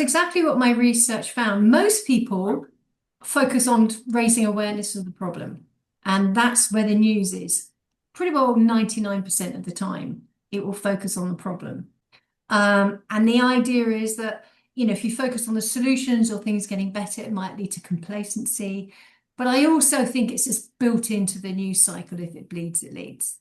exactly what my research found. Most people focus on raising awareness of the problem, and that's where the news is. Pretty well 99% of the time, it will focus on the problem. And the idea is that, if you focus on the solutions or things getting better, it might lead to complacency. But I also think it's just built into the news cycle. If it bleeds, it leads.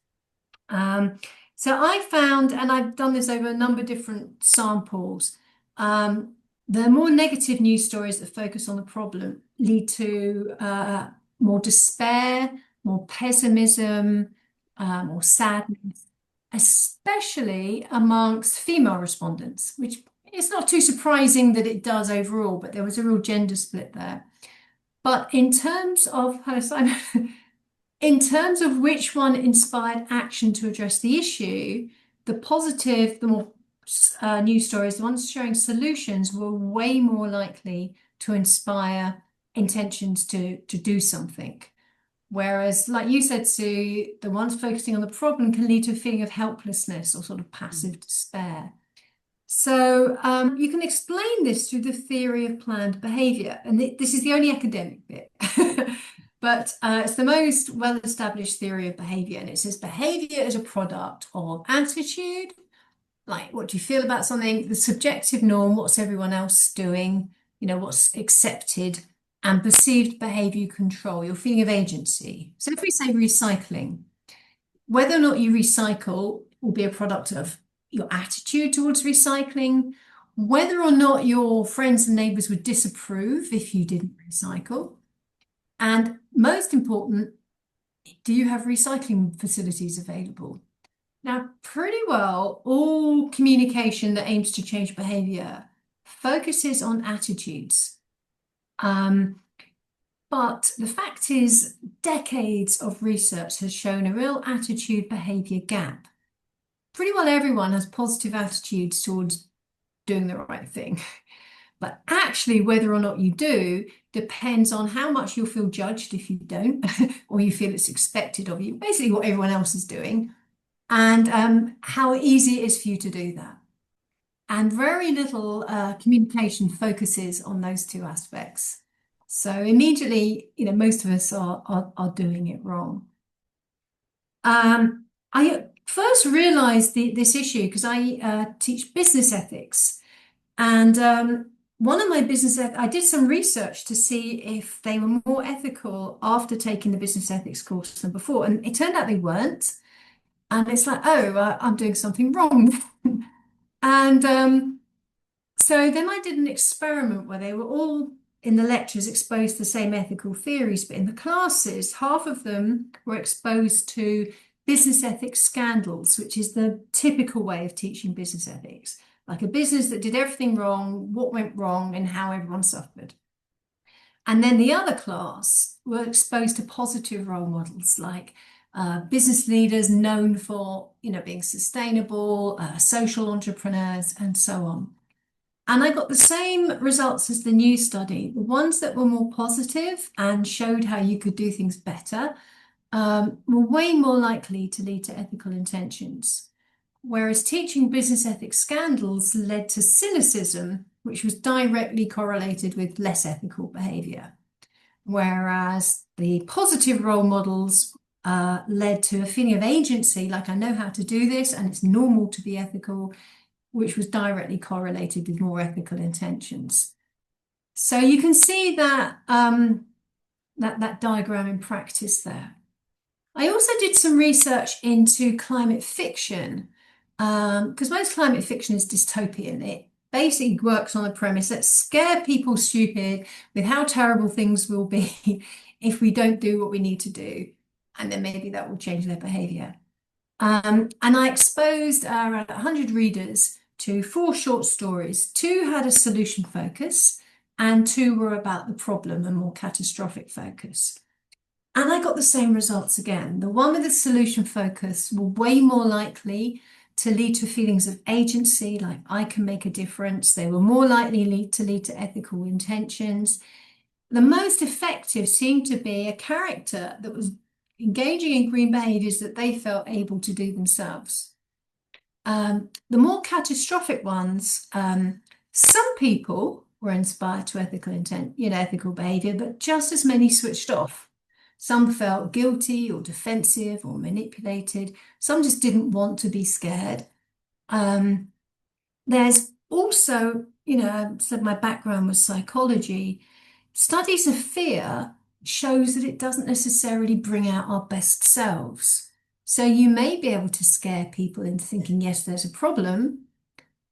Um, so I found, and I've done this over a number of different samples, the more negative news stories that focus on the problem lead to more despair, more pessimism, more sadness, especially amongst female respondents, which it's not too surprising that it does overall, but there was a real gender split there. But in terms of, hello, Simon, in terms of which one inspired action to address the issue, the positive, the more news stories, the ones showing solutions, were way more likely to inspire intentions to do something. Whereas, like you said, Sue, the ones focusing on the problem can lead to a feeling of helplessness or sort of passive despair. So you can explain this through the theory of planned behavior. And this is the only academic bit. But it's the most well-established theory of behavior. And it says behavior is a product of attitude, like what do you feel about something, the subjective norm, what's everyone else doing, what's accepted, and perceived behavior control, your feeling of agency. So if we say recycling, whether or not you recycle will be a product of your attitude towards recycling, whether or not your friends and neighbors would disapprove if you didn't recycle, and most important, do you have recycling facilities available? Now, pretty well, all communication that aims to change behavior focuses on attitudes. But the fact is, decades of research has shown a real attitude behavior gap. Pretty well everyone has positive attitudes towards doing the right thing. But actually, whether or not you do depends on how much you'll feel judged if you don't, or you feel it's expected of you, basically what everyone else is doing, and how easy it is for you to do that. And very little communication focuses on those two aspects. So immediately, most of us are doing it wrong. I first realized this issue because I teach business ethics. And one of my I did some research to see if they were more ethical after taking the business ethics course than before. And it turned out they weren't. And it's like, oh, I'm doing something wrong. And so then I did an experiment where they were all in the lectures exposed to the same ethical theories, but in the classes, half of them were exposed to business ethics scandals, which is the typical way of teaching business ethics, like a business that did everything wrong, what went wrong, and how everyone suffered. And then the other class were exposed to positive role models, like business leaders known for, being sustainable, social entrepreneurs, and so on. And I got the same results as the new study. The ones that were more positive and showed how you could do things better were way more likely to lead to ethical intentions. Whereas teaching business ethics scandals led to cynicism, which was directly correlated with less ethical behavior. Whereas the positive role models led to a feeling of agency, like I know how to do this and it's normal to be ethical, which was directly correlated with more ethical intentions. So you can see that that diagram in practice there. I also did some research into climate fiction, because most climate fiction is dystopian. It basically works on the premise that scare people stupid with how terrible things will be if we don't do what we need to do, and then maybe that will change their behavior. And I exposed around 100 readers to 4 short stories. 2 had a solution focus and 2 were about the problem, a more catastrophic focus. And I got the same results again. The one with the solution focus were way more likely to lead to feelings of agency, like I can make a difference. They were more likely to lead to ethical intentions. The most effective seemed to be a character that was engaging in green behaviors that they felt able to do themselves. The more catastrophic ones Some people were inspired to ethical intent, ethical behavior, but just as many switched off. Some felt guilty or defensive or manipulated. Some just didn't want to be scared. Um, there's also, I said my background was psychology. Studies of fear shows that it doesn't necessarily bring out our best selves. So you may be able to scare people into thinking, yes, there's a problem,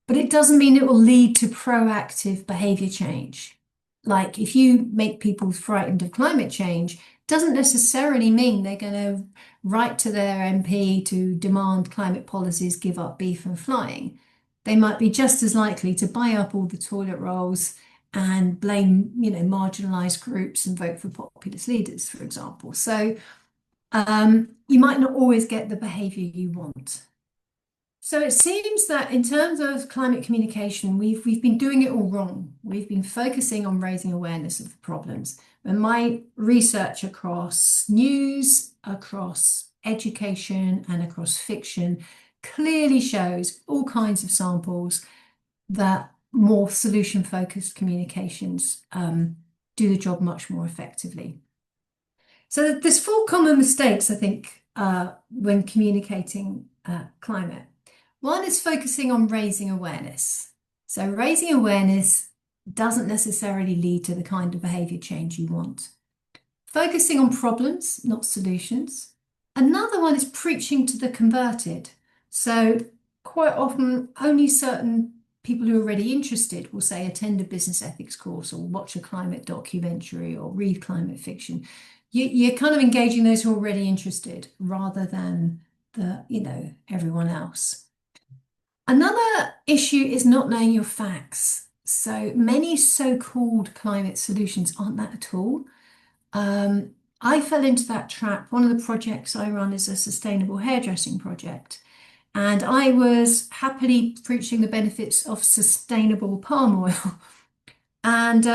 but it doesn't mean it will lead to proactive behavior change. Like if you make people frightened of climate change, doesn't necessarily mean they're going to write to their MP to demand climate policies give up beef and flying. They might be just as likely to buy up all the toilet rolls and blame, marginalized groups and vote for populist leaders, for example. So you might not always get the behavior you want. So it seems that in terms of climate communication, we've been doing it all wrong. We've been focusing on raising awareness of the problems. And my research across news, across education, and across fiction clearly shows all kinds of samples that more solution-focused communications do the job much more effectively. So there's four common mistakes, I think, when communicating climate. One is focusing on raising awareness. So raising awareness doesn't necessarily lead to the kind of behavior change you want. Focusing on problems, not solutions. Another one is preaching to the converted. So quite often only certain people who are already interested will say attend a business ethics course or watch a climate documentary or read climate fiction. You're kind of engaging those who are already interested rather than everyone else. Another issue is not knowing your facts. So many so-called climate solutions aren't that at all. I fell into that trap. One of the projects I run is a sustainable hairdressing project. And I was happily preaching the benefits of sustainable palm oil and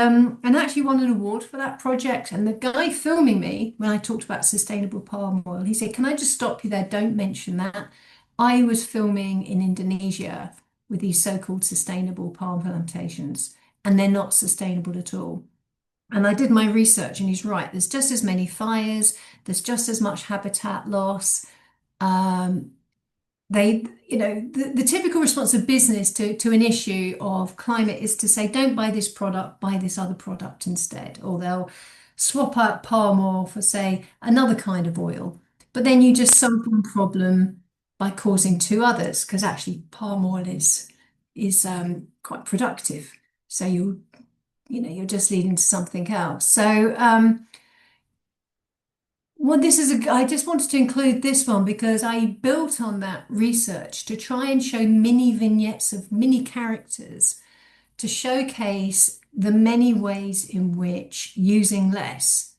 actually won an award for that project. And the guy filming me when I talked about sustainable palm oil, he said, "Can I just stop you there? Don't mention that." I was filming in Indonesia with these so-called sustainable palm plantations, and they're not sustainable at all. And I did my research, and he's right. There's just as many fires. There's just as much habitat loss. Um, the typical response of business to an issue of climate is to say, don't buy this product, buy this other product instead. Or they'll swap out palm oil for, say, another kind of oil. But then you just solve one problem by causing two others, because actually palm oil is quite productive. So you're just leading to something else. So well, I just wanted to include this one because I built on that research to try and show mini vignettes of mini characters to showcase the many ways in which using less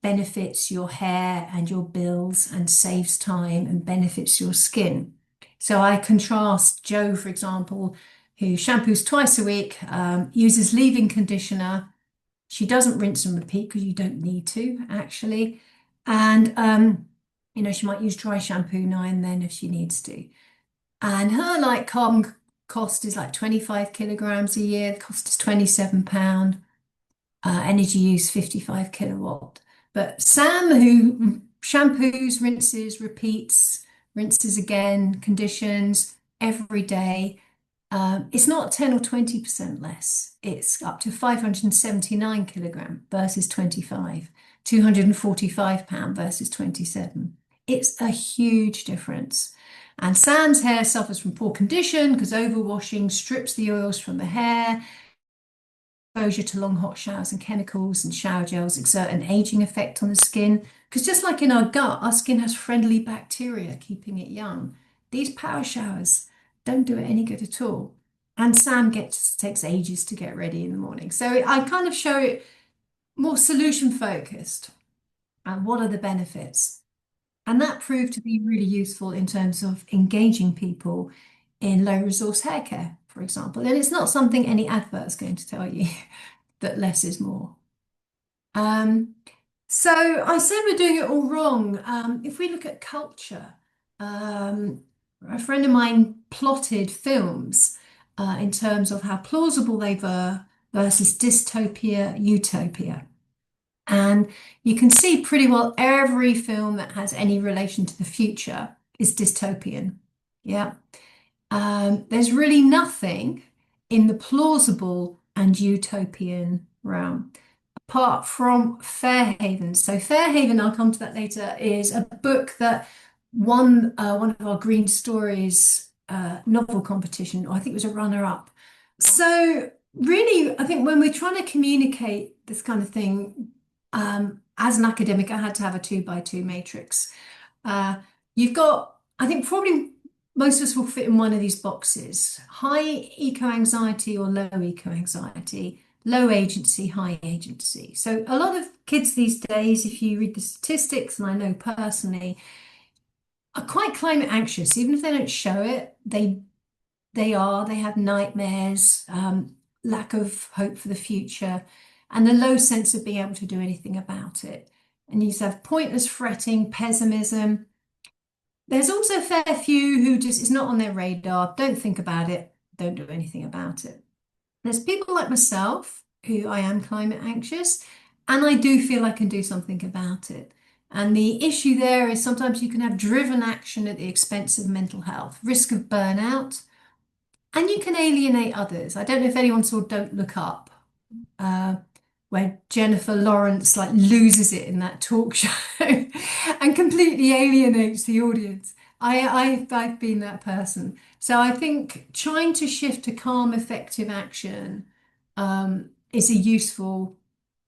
benefits your hair and your bills and saves time and benefits your skin. So I contrast Joe, for example, who shampoos twice a week, uses leave-in conditioner. She doesn't rinse and repeat because you don't need to actually. And she might use dry shampoo now and then if she needs to. And her carbon cost is 25 kilograms a year. The cost is £27. Energy use 55 kilowatt. But Sam, who shampoos, rinses, repeats, rinses again, conditions every day, it's not 10 or 20% less. It's up to 579 kilogram versus 25, £245 versus 27. It's a huge difference. And Sam's hair suffers from poor condition because overwashing strips the oils from the hair. Exposure to long hot showers and chemicals and shower gels exert an aging effect on the skin. Because just like in our gut, our skin has friendly bacteria keeping it young. These power showers don't do it any good at all. And Sam takes ages to get ready in the morning. So I kind of show it more solution focused and what are the benefits. And that proved to be really useful in terms of engaging people in low resource hair care, for example. And it's not something any advert is going to tell you that less is more. So I said we're doing it all wrong. If we look at culture, a friend of mine plotted films in terms of how plausible they were versus dystopia, utopia. And you can see pretty well every film that has any relation to the future is dystopian. Yeah. There's really nothing in the plausible and utopian realm, apart from Fairhaven. So Fairhaven, I'll come to that later, is a book that won one of our Green Stories novel competition, or I think it was a runner-up. So really, I think when we're trying to communicate this kind of thing, as an academic, I had to have a 2 by 2 matrix. Uh, you've got, I think probably most of us will fit in one of these boxes: high eco-anxiety or low eco-anxiety, low agency, high agency. So a lot of kids these days, if you read the statistics, and I know personally, are quite climate anxious. Even if they don't show it, they have nightmares, lack of hope for the future, and a low sense of being able to do anything about it. And you have pointless fretting, pessimism. There's also a fair few who just, it's not on their radar, don't think about it, don't do anything about it. There's people like myself who I am climate anxious, and I do feel I can do something about it. And the issue there is sometimes you can have driven action at the expense of mental health, risk of burnout, and you can alienate others. I don't know if anyone saw Don't Look Up, uh, where Jennifer Lawrence like loses it in that talk show and completely alienates the audience. I've been that person. So I think trying to shift to calm, effective action is a useful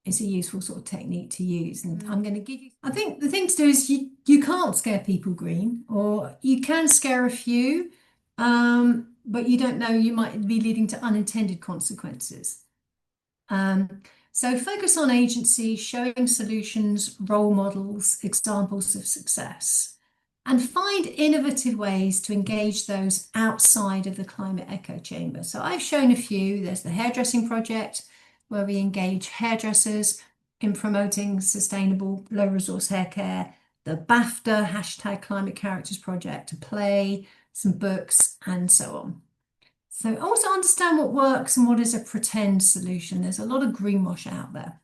sort of technique to use. And I'm going to give you, I think the thing to do is you can't scare people green, or you can scare a few, but you don't know, you might be leading to unintended consequences. So focus on agency, showing solutions, role models, examples of success, and find innovative ways to engage those outside of the climate echo chamber. So I've shown a few. There's the hairdressing project, where we engage hairdressers in promoting sustainable low resource hair care, the BAFTA hashtag climate characters project, a play, some books, and so on. So also understand what works and what is a pretend solution. There's a lot of greenwash out there.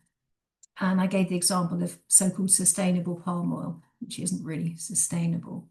And I gave the example of so-called sustainable palm oil, which isn't really sustainable.